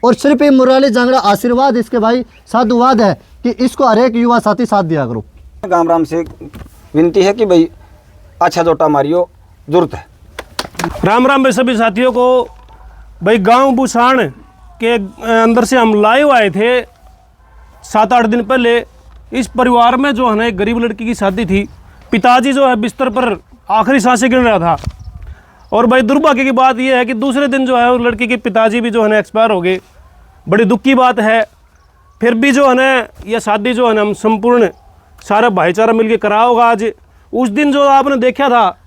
और सिर्फ ये मुराली जांगड़ा आशीर्वाद इसके भाई साधुवाद है कि इसको हर एक युवा साथी साथ दिया करो। गाम राम से विनती है कि भाई अच्छा जोटा मारियो, जरूरत है। राम राम भाई सभी साथियों को। भाई गांव बुसाण के अंदर से हम लाइव आए थे 7-8 दिन पहले। इस परिवार में जो है ना एक गरीब लड़की की शादी थी। पिताजी जो है बिस्तर पर आखिरी सांसें गिन रहा था। और भाई दुर्भाग्य की बात यह है कि दूसरे दिन जो है उस लड़की के पिताजी भी जो है ना एक्सपायर हो गए। बड़ी दुख की बात है। फिर भी जो है ना यह शादी जो है ना हम संपूर्ण सारा भाईचारा मिलकर करा होगा। आज उस दिन जो आपने देखा था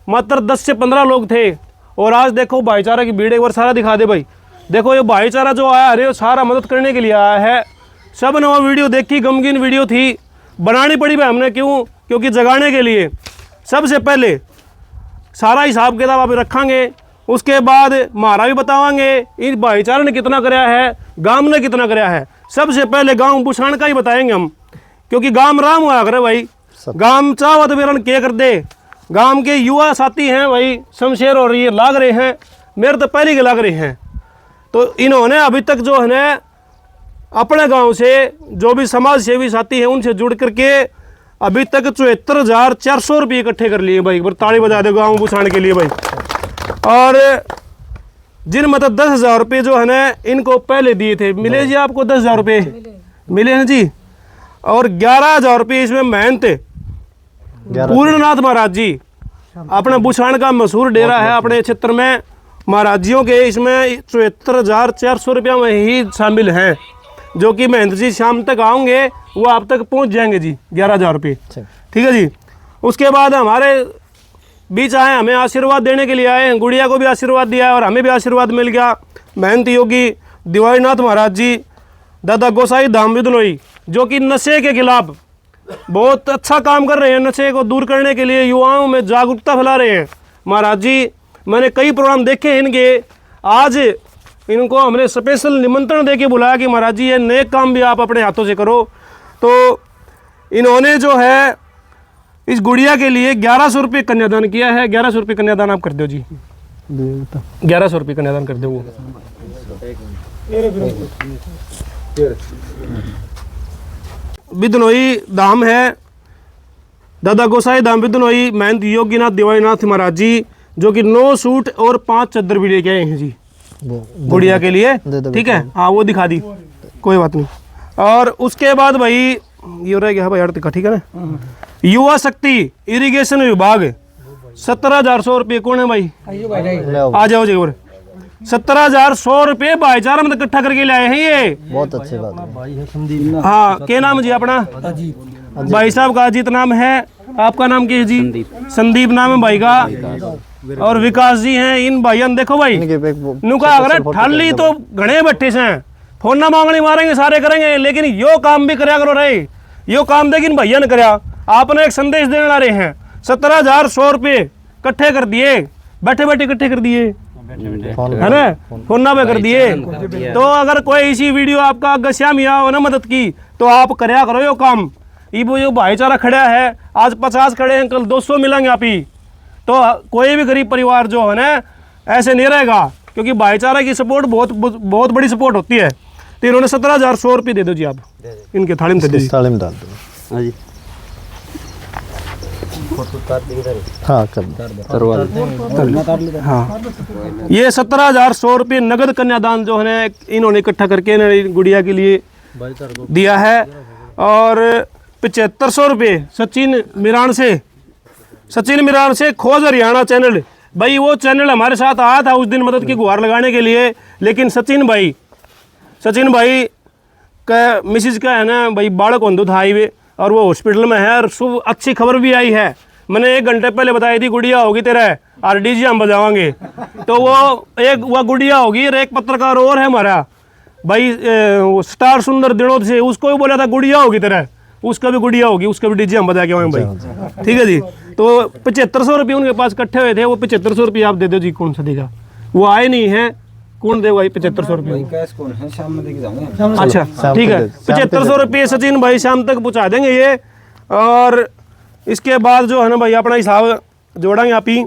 मात्र 10 से 15 लोग थे, और आज देखो भाईचारा की भीड़ एक बार सारा दिखा दे भाई। देखो ये भाईचारा जो आया अरे सारा मदद करने के लिए आया है। सब ने वो वीडियो देखी, गमगीन वीडियो थी, बनानी पड़ी भाई हमने। क्यों? क्योंकि जगाने के लिए सबसे पहले सारा हिसाब किताब आप रखेंगे, उसके बाद हमारा भी बतावांगे इस भाईचारे ने कितना कराया है, गांव ने कितना कराया है। सबसे पहले गांव बुसाण का ही बताएंगे हम, क्योंकि गांव राम हुआ करे भाई। गांव चावत बेरन के कर दे। गांव के युवा साथी हैं भाई, शमशेर और ये लाग रहे हैं, मेरे तो पहले के लाग रहे हैं। तो इन्होंने अभी तक जो है ना अपने गांव से जो भी समाज सेवी साथी हैं उनसे जुड़ करके अभी तक 74,400 रुपये इकट्ठे कर लिए भाई। ताली बजा दे गाँव बुसाण के लिए भाई। और जिन मतलब 10,000 रुपये जो है ना इनको पहले दिए थे, मिले जी आपको 10,000 रुपये मिले हैं जी। और 11,000 रुपये इसमें मेहनत पूर्णनाथ महाराज जी, अपने बुसाण का मशहूर डेरा है अपने क्षेत्र में महाराजियों के, इसमें 74,400 रुपया में ही शामिल हैं। जो कि महेंद्र जी शाम तक आओगे वो आप तक पहुंच जाएंगे जी 11,000 रुपये। ठीक है जी। उसके बाद हमारे बीच आए, हमें आशीर्वाद देने के लिए आए हैं। गुड़िया को भी आशीर्वाद दिया है और हमें भी आशीर्वाद मिल गया। महंत योगी दिवालीनाथ महाराज जी, दादा गोसाई धाम बिदनोई, जो कि नशे के खिलाफ बहुत अच्छा काम कर रहे हैं। नशे को दूर करने के लिए युवाओं में जागरूकता फैला रहे हैं महाराज जी। मैंने कई प्रोग्राम देखे हैं इनके। आज इनको हमने स्पेशल निमंत्रण देके बुलाया कि महाराज जी ये नेक काम भी आप अपने हाथों से करो। तो इन्होंने जो है इस गुड़िया के लिए 1100 रुपये कन्यादान किया है। 1100 रुपये कन्यादान आप कर दो जी। 1100 रुपये कन्यादान कर दो। वो बिदनोई धाम है, दादा गोसाई धाम बिदनोई, महंत योगीनाथ दिवालीनाथ महाराज जी, जो कि 9 सूट और 5 चद्दर भी लेके आए हैं जी गुड़िया के लिए। ठीक है, हाँ वो दिखा दी, कोई बात नहीं। और उसके बाद भाई ये रह गया भाई अर्थ का, ठीक है ना। युवा शक्ति इरिगेशन विभाग 17,100 रुपये कौन है भाई? आ जाओ जी। और 17,100 रुपये भाईचारा में इकट्ठा करके लाए हैं ये। बहुत अच्छी बात है। हाँ, क्या नाम जी अपना? भाई साहब का अजीत नाम है। आपका नाम क्या है जी? संदीप नाम है भाई का। और विकास जी हैं। इन भाइयों ने देखो भाई नुका अगर ठाली तो घने बैठे से फोन ना मांगने मारेंगे सारे करेंगे, लेकिन यो काम भी कराया करो रहे। यो काम देखिए इन भैया ने कराया। आपने एक संदेश देने ला रहे हैं। 17,100 रुपये इकट्ठे कर दिए, बैठे बैठे इकट्ठे कर दिए है ना, फोन पे कर दिए। तो अगर कोई इसी वीडियो आपका गश्यामिया हो ना मदद की तो आप कराया करो यो काम। ये भाईचारा खड़ा है, आज 50 खड़े हैं, कल 200 मिलेंगे आप ही। तो कोई भी गरीब परिवार जो है ना ऐसे नहीं रहेगा, क्योंकि भाईचारा की सपोर्ट बहुत बड़ी सपोर्ट होती है। तो इन्होंने 17,100 रुपये दे दो जी। आप इनके थाली में दे दीजिए। थाली में डाल दो। हाँ हाँ, ये 17,100 रुपये नगद कन्यादान जो है इन्होंने इकट्ठा करके गुड़िया के लिए दिया है। और 7500 रुपये सचिन मिरान से खोज हरियाणा चैनल भाई। वो चैनल हमारे साथ आया था उस दिन मदद की गुहार लगाने के लिए, लेकिन सचिन भाई का मिसिज का है ना भाई बालक होंदो था हाईवे, और वो हॉस्पिटल में है। और शुभ अच्छी खबर भी आई है, मैंने 1 घंटे पहले बताई थी गुड़िया होगी तेरा और डीजे हम बजावांगे। तो वो गुड़िया होगी। और एक पत्रकार और है हमारा भाई स्टार सुंदर दिनोद से, उसको भी बोला था गुड़िया होगी तेरा, उसका भी गुड़िया होगी, उसका भी डीजे हम बजा के आएंगे भाई। ठीक है जी। तो 7500 रुपये उनके पास इकट्ठे हुए थे। वो 7500 रुपये आप दे दो जी। कौन सा देगा? वो आए नहीं है, कौन देगा 7500 रुपये? अच्छा ठीक है, 7500 रुपये सचिन भाई शाम तक पहुँचा देंगे ये। और इसके बाद जो है ना भाई अपना हिसाब जोड़ेंगे आप ही।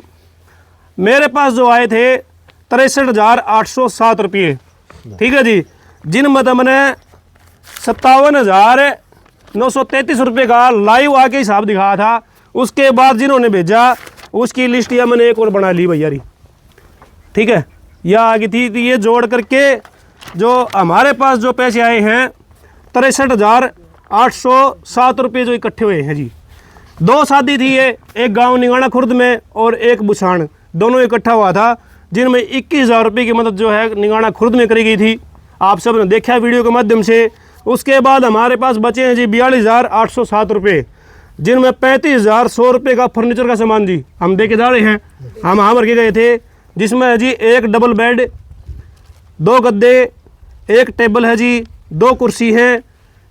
मेरे पास जो आए थे 63,807 रुपये। ठीक है जी। जिनमें मैंने 57,933 रुपये का लाइव आके हिसाब दिखाया था। उसके बाद जिन्होंने भेजा उसकी लिस्ट या मैंने एक और बना ली भैया री, ठीक है, यह आ गई थी। तो ये जोड़ करके जो हमारे पास जो पैसे आए हैं 63,807 रुपये जो इकट्ठे हुए हैं जी। 2 शादी थी ये, एक गांव निगाना खुर्द में और एक बुसाण, दोनों इकट्ठा हुआ था, जिनमें 21,000 रुपये की मदद जो है निगाना खुर्द में करी गई थी। आप सब ने देखा वीडियो के माध्यम से। उसके बाद हमारे पास बचे हैं जी 42,807 रुपये, जिनमें 35,100 रुपये का फर्नीचर का सामान जी हम दे के जा रहे हैं। हम वहाँ भर के गए थे, जिसमें है जी एक डबल बेड, 2 गद्दे, एक टेबल है जी, 2 कुर्सी हैं,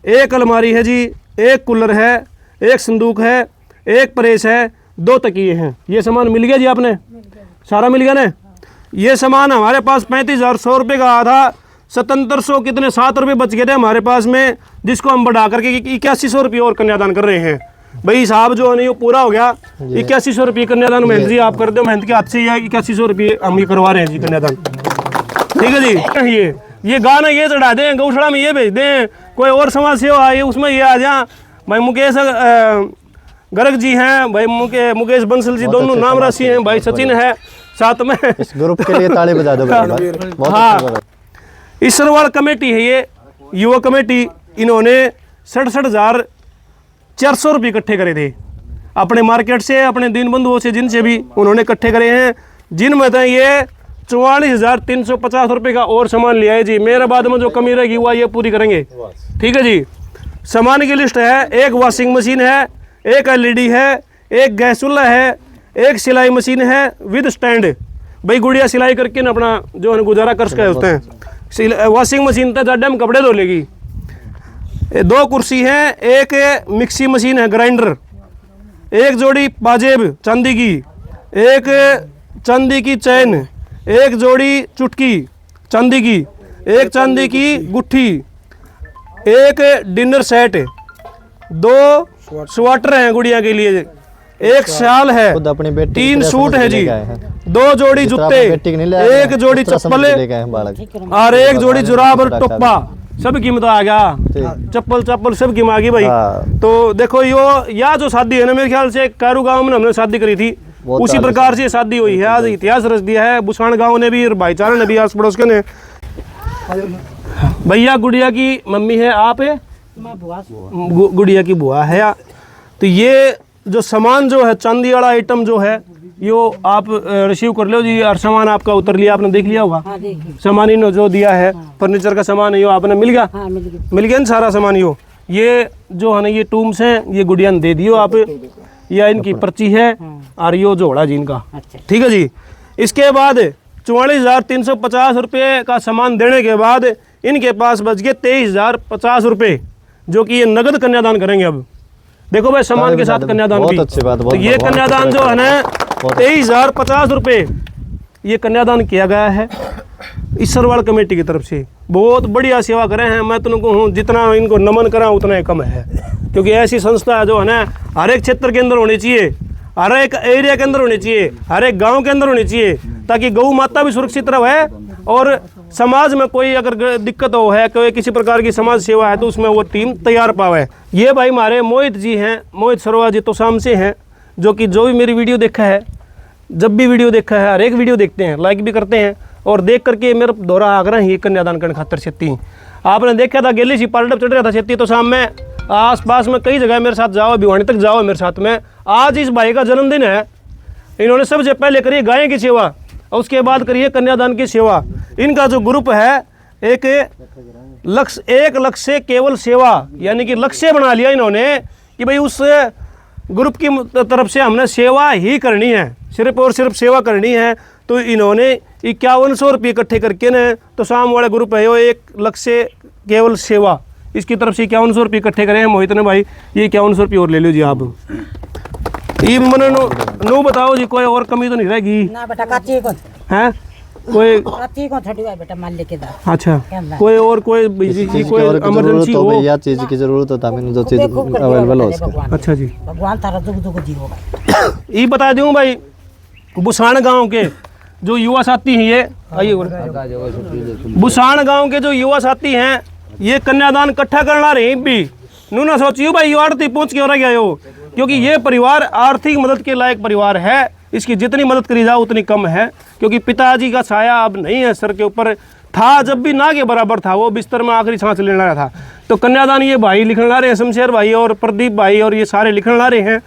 एक अलमारी है जी, एक कूलर है, एक संदूक है, एक प्रेस है, 2 तकिए हैं। ये सामान मिल गया जी, आपने सारा मिल गया ना। ये सामान हमारे पास 35,100 रुपये का आया था। 7700 कितने 7 रुपये बच गए थे हमारे पास में, जिसको हम बढ़ा करके 8100 रुपये और कन्यादान कर रहे हैं। भाई हिसाब जो है नहीं वो पूरा हो गया। 8100 रुपये कन्यादान मेहनत जी आप कर दो, मेहनत के हाथ से 8100 रुपये हम ये करवा रहे हैं जी कन्यादान, ठीक है जी। ये गाना ये चढ़ा दें, गौशाला में ये भेज दें, कोई और समाज सेवा है उसमें ये आ जा। भाई मुकेश गर्ग जी हैं, भाई मुकेश बंसल जी, दोनों नाम राशि हैं, भाई सचिन है साथ में। इस ग्रुप के लिए ताली बजा दो भाई, बहुत हाँ, अच्छा। ईश्वरवाड़ कमेटी है ये युवा कमेटी, इन्होंने 67,400 रुपये इकट्ठे करे थे अपने मार्केट से, अपने दीन बंधुओं से, जिनसे भी उन्होंने इकट्ठे करे हैं, जिनमें तो ये 44,350 रुपये का और सामान लिया है जी। मेरे बाद में जो कमी रहेगी वह ये पूरी करेंगे, ठीक है जी। सामान की लिस्ट है, एक वॉशिंग मशीन है, एक LED है, एक गैस चूल्हा है, एक सिलाई मशीन है विद स्टैंड। भाई गुड़िया सिलाई करके ना अपना जो है गुजारा कर सकते हैं। वॉशिंग मशीन तो ज़्यादा में कपड़े धो लेगी। 2 कुर्सी हैं, एक मिक्सी मशीन है ग्राइंडर, एक जोड़ी पाजेब चांदी की, एक चांदी की चैन, एक जोड़ी चुटकी चांदी की, एक चांदी की गुट्ठी, एक डिनर सेट, 2 स्वेटर हैं गुड़िया के लिए, एक शाल है, खुद अपनी बेटी 3 सूट है जी, 2 जोड़ी जूते, एक जोड़ी चप्पल और एक जोड़ी जुराब और टोपा। सब कीमत आ गया, चप्पल सब कीमत आ गई भाई। तो देखो या जो शादी है ना, मेरे ख्याल से कारू गांव में हमने शादी करी थी, उसी प्रकार से शादी हुई है। आज इतिहास रच दिया है बुसाण गांव ने भी, भाईचारा ने भी, आस पड़ोस के ने। भैया गुड़िया की मम्मी है, आप है गुड़िया की बुआ है। तो ये जो सामान जो है चांदी वाला आइटम जो है यो आप रिसीव कर लो जी। और सामान आपका उतर लिया, आपने देख लिया होगा। हाँ, सामान इन्होंने जो दिया है फर्नीचर का सामान है यो आपने मिल गया। हाँ, मिल गया ना सारा सामान। यो ये जो है ना ये टूम्स हैं, ये गुड़िया ने दे दियो आप, या इनकी पर्ची है और यो जोड़ा जी इनका, ठीक है जी। इसके बाद 44,350 रुपये का सामान देने के बाद इनके पास बच गए 23,050 रुपये, जो कि ये नगद कन्यादान करेंगे। अब देखो भाई सामान के साथ कन्यादान की, तो ये कन्यादान जो है ना 23,050 रुपये ये कन्यादान किया गया है ईश्वरवाड़ कमेटी की तरफ से। बहुत बढ़िया सेवा करे हैं। मैं तुमको हूँ जितना इनको नमन करा उतना ही कम है, क्योंकि ऐसी संस्था जो है ना हर एक क्षेत्र के अंदर होनी चाहिए, हर एक एरिया के अंदर होनी चाहिए, हर एक गांव के अंदर होनी चाहिए, ताकि गौ माता भी सुरक्षित रहे और समाज में कोई अगर दिक्कत हो है, कोई किसी प्रकार की समाज सेवा है तो उसमें वो टीम तैयार पावे। ये भाई हमारे मोहित जी हैं, मोहित सरोवा जी तो शाम से हैं, जो कि जो भी मेरी वीडियो देखा है, जब भी वीडियो देखा है, हर एक वीडियो देखते हैं, लाइक भी करते हैं और देख करके मेरा दौरा आगरा ही कन्यादान करने खातर छेती। आपने देखा था गेली सी पार्टअप चढ़ रहा था छेती, तो शाम में आस पास में कई जगह मेरे साथ जाओ, भिवानी तक जाओ मेरे साथ में। आज इस भाई का जन्मदिन है, इन्होंने सबसे पहले करी गाय की सेवा और उसके बाद करिए कन्यादान की सेवा। इनका जो ग्रुप है एक लक्ष्य से केवल सेवा, यानी कि लक्ष्य बना लिया इन्होंने कि भाई उस ग्रुप की तरफ से हमने सेवा ही करनी है, सिर्फ और सिर्फ सेवा करनी है। तो इन्होंने 5100 रुपये इकट्ठे करके न, तो शाम वाला ग्रुप है वो एक लक्ष्य केवल सेवा, इसकी तरफ से 5100 रुपये इकट्ठे करे हैं मोहित ने भाई। ये 5100 रुपये और ले लो जी आप। ये मैंने नो बताओ जी, कोई और कमी तो नहीं रहेगी ना बेटा, काची को हैं कोई काची को थड़ी बेटा मान लेके दा। अच्छा, कोई और कोई इमरजेंसी हो या चीज की जरूरत हो तो हमें जो चीज अवेलेबल हो उसके। अच्छा जी, भगवान तारा दुख दुख जी होगा। ये बता दूं भाई, बुसाण गांव के जो युवा साथी हैं ये आइए बुसान गांव के जो युवा साथी हैं ये कन्यादान इकट्ठा करना रहे भी नूना सोचियो भाई यो आरती पहुंच के हो रहा गया हो, क्योंकि ये परिवार आर्थिक मदद के लायक परिवार है। इसकी जितनी मदद करी जाए उतनी कम है, क्योंकि पिताजी का छाया अब नहीं है सर के ऊपर, था जब भी ना के बराबर था, वो बिस्तर में आखिरी सांस लेने रहा था। तो कन्यादान ये भाई लिखने ला रहे हैं, शमशेर भाई और प्रदीप भाई और ये सारे लिखने ला रहे हैं।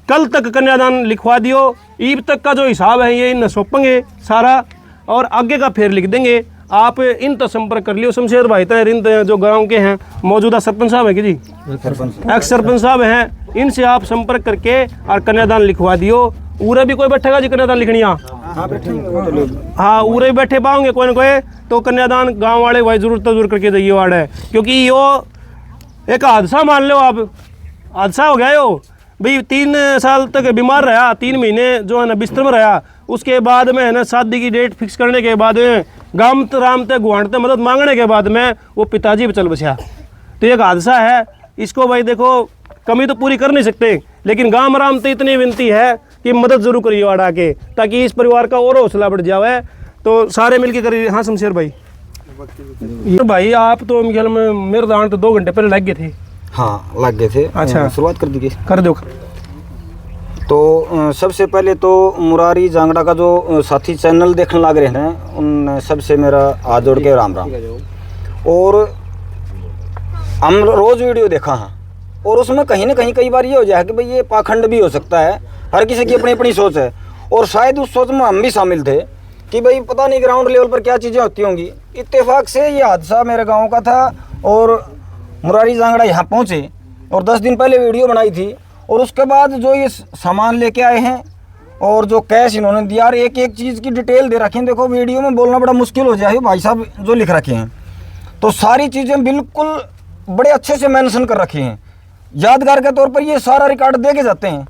कल तक कन्यादान लिखवा दियो, ईद तक का जो हिसाब है ये इन सौंपेंगे सारा, और आगे का फिर लिख देंगे। आप इन तो संपर्क कर लियो, शमशेर भाई तो इन जो गांव के हैं, मौजूदा सरपंच साहब है कि जी एक्स सरपंच साहब हैं, इनसे आप संपर्क करके और कन्यादान लिखवा दियो। उरे भी कोई बैठेगा जी कन्यादान लिखनी? हाँ उरे बैठे पाओगे कोई ना कोई, तो कन्यादान गांव वाले भाई जरूर करके जाइए वार्ड है, क्योंकि यो एक हादसा मान लो आप, हादसा हो गया यो भाई। 3 साल तक बीमार रहा, 3 महीने जो है ना बिस्तर में रहा, उसके बाद में है ना शादी की डेट फिक्स करने के बाद गाम रामते गुहानते मदद मांगने के बाद में वो पिताजी पे चल बचा। तो एक हादसा है, इसको भाई देखो कमी तो पूरी कर नहीं सकते, लेकिन गाम रामते इतनी विनती है कि मदद जरूर करिए वार्ड आके, ताकि इस परिवार का और हौसला बढ़ जाए। तो सारे मिलके करिए। हाँ शमशेर भाई, ये भाई आप तो ख्याल में मेरे दान तो 2 घंटे पहले लग गए थे। हाँ लग गए थे। अच्छा शुरुआत कर दी कर दो। तो सबसे पहले तो मुरारी जांगड़ा का जो साथी चैनल देखने लग रहे हैं उन सबसे मेरा हाथ जोड़ के राम राम। और हम रोज़ वीडियो देखा है, और उसमें कहीं ना कहीं कई बार ये हो जाए कि भाई ये पाखंड भी हो सकता है, हर किसी की अपनी अपनी सोच है, और शायद उस सोच में हम भी शामिल थे कि भाई पता नहीं ग्राउंड लेवल पर क्या चीज़ें होती होंगी। इत्तेफाक से ये हादसा मेरे गाँव का था, और मुरारी जांगड़ा यहाँ पहुँचे और 10 दिन पहले वीडियो बनाई थी, और उसके बाद जो ये सामान लेके आए हैं और जो कैश इन्होंने दिया, और एक एक चीज़ की डिटेल दे रखी है। देखो वीडियो में बोलना बड़ा मुश्किल हो जाए, भाई साहब जो लिख रखे हैं तो सारी चीज़ें बिल्कुल बड़े अच्छे से मेंशन कर रखी हैं, यादगार के तौर पर ये सारा रिकॉर्ड दे के जाते हैं।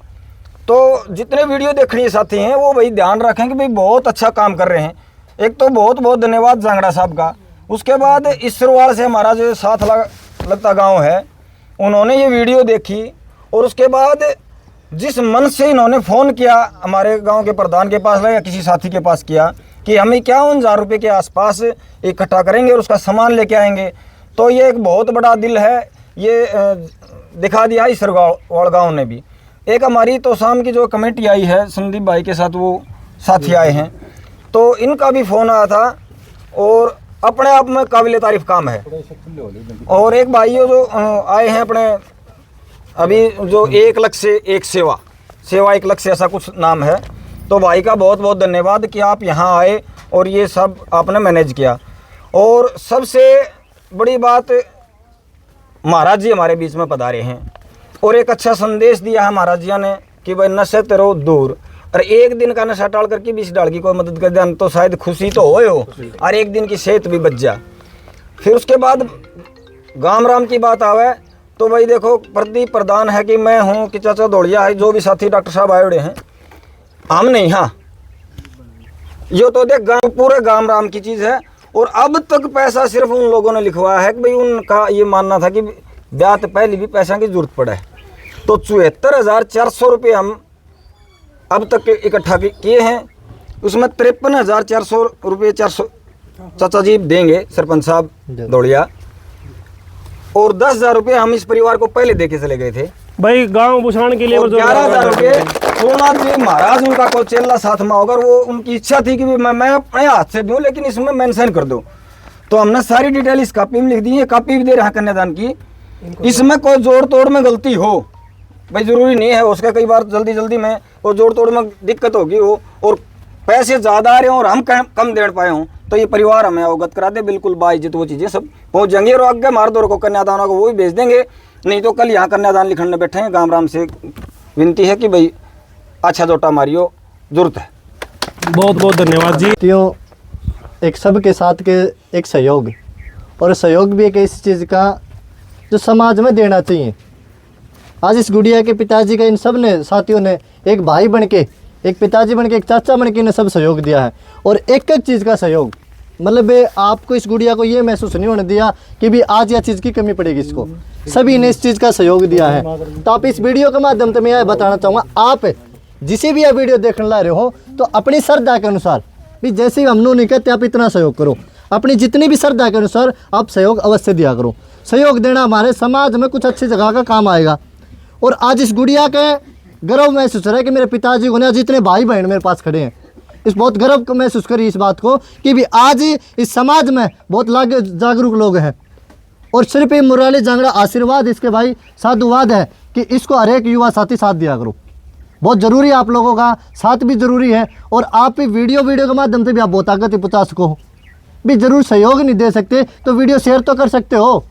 तो जितने वीडियो देखने साथी हैं वो भाई ध्यान रखें कि भाई बहुत अच्छा काम कर रहे हैं। एक तो बहुत बहुत धन्यवाद जांगड़ा साहब का। उसके बाद इसरवाल से हमारा जो साथ लगता गाँव है, उन्होंने ये वीडियो देखी, और उसके बाद जिस मन से इन्होंने फ़ोन किया हमारे गांव के प्रधान के पास या किसी साथी के पास किया कि हम 51,000 रुपये के आसपास इकट्ठा करेंगे और उसका सामान लेके आएंगे, तो ये एक बहुत बड़ा दिल है। ये दिखा दिया इसरवाल गाँव ने भी। एक हमारी तो शाम की जो कमेटी आई है संदीप भाई के साथ, वो साथी आए हैं, तो इनका भी फ़ोन आया था, और अपने आप में काबिल तारीफ़ काम है। और एक भाई जो आए हैं अपने अभी जो 1 लाख से एक सेवा 1 लाख से ऐसा कुछ नाम है, तो भाई का बहुत बहुत धन्यवाद कि आप यहाँ आए और ये सब आपने मैनेज किया। और सबसे बड़ी बात, महाराज जी हमारे बीच में पधारे हैं और एक अच्छा संदेश दिया है महाराज जी ने कि भाई नशे ते रहो दूर, और एक दिन का नशा टाल करके 20 डाल की कोई मदद कर दें तो शायद खुशी तो हो, और एक दिन की सेहत भी बच जा। फिर उसके बाद गाम राम की बात आवे तो भाई देखो प्रदीप प्रधान है कि मैं हूँ कि चाचा दौड़िया है, जो भी साथी डॉक्टर साहब आए हुए हैं, हम नहीं। हाँ ये तो देख पूरे गाम राम की चीज़ है, और अब तक पैसा सिर्फ उन लोगों ने लिखवाया है कि भाई उनका ये मानना था कि ब्याह से पहले भी पैसा की जरूरत पड़े। तो 74,400 रुपये हम अब तक इकट्ठा किए हैं, उसमें 53,400 रुपये 400 चाचा जी देंगे सरपंच साहब दौड़िया, और 10,000 रुपये हम इस परिवार को पहले देके चले गए थे भाई गांव बुसाण के लिए। 11,000 रुपये सोमनाथ जी महाराज उनका कोई चेला साथ में होगा, वो उनकी इच्छा थी कि मैं अपने हाथ से दूं, लेकिन इसमें मेंशन कर दो। तो हमने सारी डिटेल इस कॉपी में लिख दी है, कॉपी भी दे रहा है कन्यादान की। इसमें कोई जोड़ तोड़ में गलती हो भाई जरूरी नहीं है, उसका कई बार जल्दी में वो जोड़ तोड़ में दिक्कत होगी हो, और पैसे ज़्यादा आ रहे हों और हम कम दे पाए हों, तो ये परिवार हमें अवगत करा दे, बिल्कुल बाइज्जत वो चीज़ें सब पहुँच जाएंगी। और आगे मार दौर को कन्यादान को वो भी भेज देंगे, नहीं तो कल यहाँ कन्यादान लिखने बैठे हैं। गाम राम से विनती है कि भाई अच्छा जोटा मारियो, जरूरत है। बहुत बहुत धन्यवाद जी। त्यों एक सब के साथ के एक सहयोग, और सहयोग भी एक ऐसी चीज़ का जो समाज में देना चाहिए। आज इस गुड़िया के पिताजी का इन सब ने साथियों ने एक भाई बन के, एक पिताजी बन के, एक चाचा बन के ने सब सहयोग दिया है, और एक एक चीज़ का सहयोग, मतलब आपको इस गुड़िया को ये महसूस नहीं होने दिया कि भी आज यह चीज़ की कमी पड़ेगी इसको, सभी ने इस चीज़ का सहयोग दिया है। तो आप इस वीडियो के माध्यम से मैं यह बताना चाहूँगा, आप जिसे भी यह वीडियो देखने ला रहे हो तो अपनी श्रद्धा के अनुसार भी जैसे ही हम नहीं कहते आप इतना सहयोग करो, अपनी जितनी भी श्रद्धा के अनुसार आप सहयोग अवश्य दिया करो। सहयोग देना हमारे समाज में कुछ अच्छी जगह का काम आएगा। और आज इस गुड़िया के गर्व महसूस हो रहा है कि मेरे पिताजी को ने जितने भाई बहन मेरे पास खड़े हैं, इस बहुत गर्व को महसूस करी इस बात को कि भी आज इस समाज में बहुत जागरूक लोग हैं। और सिर्फ ये मुरारी जांगड़ा आशीर्वाद इसके भाई साधुवाद है कि इसको हर एक युवा साथी साथ दिया करो। बहुत ज़रूरी है, आप लोगों का साथ भी ज़रूरी है। और आप भी वीडियो के माध्यम से भी आप बहुत आगे पहुँचा सको भी, ज़रूर सहयोग नहीं दे सकते तो वीडियो शेयर तो कर सकते हो।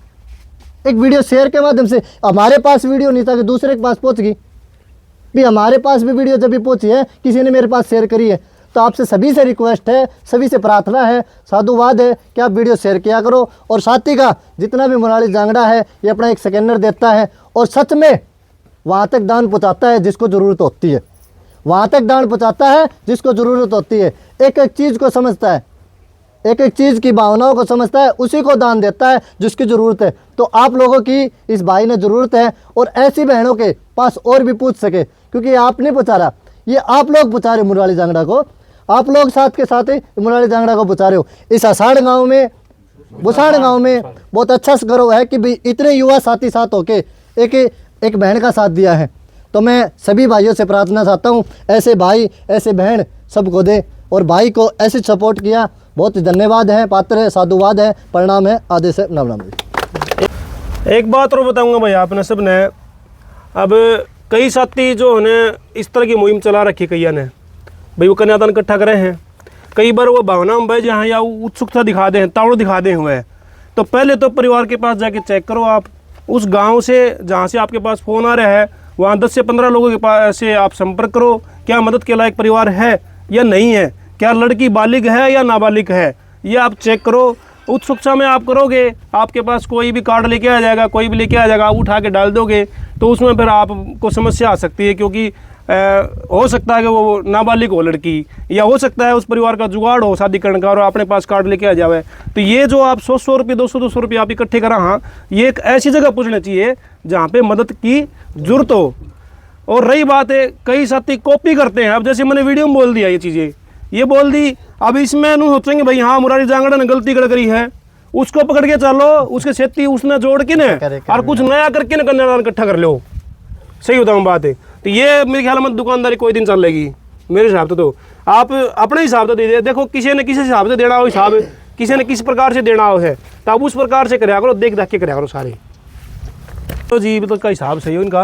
एक वीडियो शेयर के माध्यम से हमारे पास वीडियो नहीं था कि दूसरे के पास पहुँच गई भी, हमारे पास भी वीडियो जब भी पहुँची है किसी ने मेरे पास शेयर करी है। तो आपसे सभी से रिक्वेस्ट है, सभी से प्रार्थना है, साधुवाद है कि आप वीडियो शेयर किया करो। और साथी का जितना भी मुरारी जांगड़ा है ये अपना एक स्कैनर देता है और सच में वहाँ तक दान पहुँचाता है जिसको ज़रूरत होती है, वहाँ तक दान पहुँचाता है जिसको ज़रूरत होती है। एक एक चीज़ को समझता है, एक एक चीज़ की भावनाओं को समझता है, उसी को दान देता है जिसकी ज़रूरत है। तो आप लोगों की इस भाई ने ज़रूरत है और ऐसी बहनों के पास और भी पूछ सके, क्योंकि आप नहीं पहुँचा रहा, ये आप लोग पहुँचा रहे मुरारी जांगड़ा को, आप लोग साथ के साथ ही मुरारी जांगड़ा को पहुँचा रहे हो। इस आषाढ़ गाँव में, बुसाड़ गाँव में बहुत अच्छा गर्व है कि भाई इतने युवा साथी साथ होके एक बहन का साथ दिया है। तो मैं सभी भाइयों से प्रार्थना चाहता हूँ ऐसे भाई ऐसे बहन सबको दे, और भाई को ऐसे सपोर्ट किया, बहुत धन्यवाद है, पात्र है, साधुवाद है, प्रणाम है, आदेश है, नमनाम। एक बात और बताऊंगा भाई, आपने सब ने अब कई साथी जो है इस तरह की मुहिम चला रखी कई ने भाई, वो कन्यादान इकट्ठा करे हैं। कई बार वो भावना में भाई जहाँ या उत्सुकता दिखा दें, तावड़ दिखा दें हुए, तो पहले तो परिवार के पास जाके चेक करो आप, उस गांव से जहाँ से आपके पास फ़ोन आ रहा है वहाँ 10 से 15 लोगों के पास से आप संपर्क करो, क्या मदद के लायक परिवार है या नहीं है, क्या लड़की बालिग है या नाबालिग है, ये आप चेक करो। उत्सुकता में आप करोगे, आपके पास कोई भी कार्ड लेके आ जाएगा, कोई भी लेके आ जाएगा, आप उठा के डाल दोगे तो उसमें फिर आपको समस्या आ सकती है, क्योंकि हो सकता है कि वो नाबालिग हो लड़की, या हो सकता है उस परिवार का जुगाड़ हो शादी करने का और अपने पास कार्ड लेके आ जावे। तो ये जो आप 100 रुपये 200 रुपये आप इकट्ठे करा, हाँ ये एक ऐसी जगह पूछना चाहिए जहाँ पे मदद की जरूरत हो। और रही बात है कई साथी कॉपी करते हैं, अब जैसे मैंने वीडियो में बोल दिया ये चीज़ें, ये बोल दी, अब इसमें नहीं सोचेंगे भाई हाँ मुरारी जांगड़ा ने गलती कर करी है, उसको पकड़ के चलो, उसके खेती उसने जोड़ के न और कुछ नया करके न कन्यादान इकट्ठा कर लो। सही बताऊँ बात है, तो ये मेरे ख्याल में दुकानदारी कोई दिन चलेगी मेरे हिसाब से। तो आप अपने हिसाब से दे, देखो किसी ने किसी हिसाब से देना हो, हिसाब किसी ने किस प्रकार से देना हो है, तो आप उस प्रकार से कराया करो, देख के कराया करो सारे। तो जी तो का हिसाब सही हो इनका,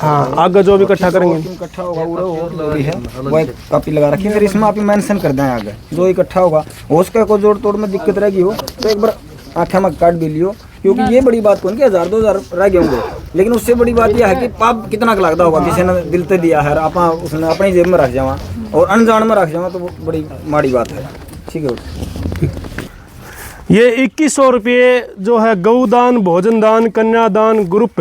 हाँ आगे जो भी इकट्ठा करेंगे इकट्ठा होगा वो है वो एक कॉपी लगा रखी है, फिर इसमें आप मेंशन कर दें आगे जो इकट्ठा होगा। हो उसका कोई जोड़ तोड़ में दिक्कत रहेगी हो तो एक बार आँखें में काट भी लियो, क्योंकि ये बड़ी बात कौन कि 1000-2000 रह गए होंगे, लेकिन उससे बड़ी बात यह है कि पाप कितना का लगता होगा, किसी ने दिल से दिया है आप उसने अपनी जेब में रख जावा और अनजान में रख जावा, तो वो बड़ी माड़ी बात है। ठीक है, ये 2100 रुपये जो है गौदान भोजन दान कन्यादान ग्रुप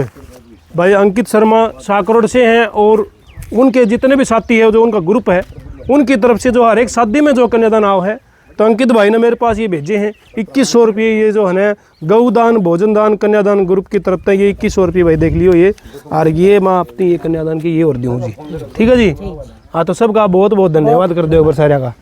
भाई अंकित शर्मा साकरोड से हैं, और उनके जितने भी साथी है जो उनका ग्रुप है उनकी तरफ से जो हर एक शादी में जो कन्यादान आओ है, तो अंकित भाई ने मेरे पास ये भेजे हैं 2100 रुपये, ये जो है ना गौदान भोजन दान कन्यादान ग्रुप की तरफ से ये 2100 रुपये भाई देख लियो ये, और ये मैं अपनी ये कन्यादान की ये और दूँ जी। ठीक है जी, हाँ तो सबका बहुत बहुत धन्यवाद कर दो एक बार सारे का।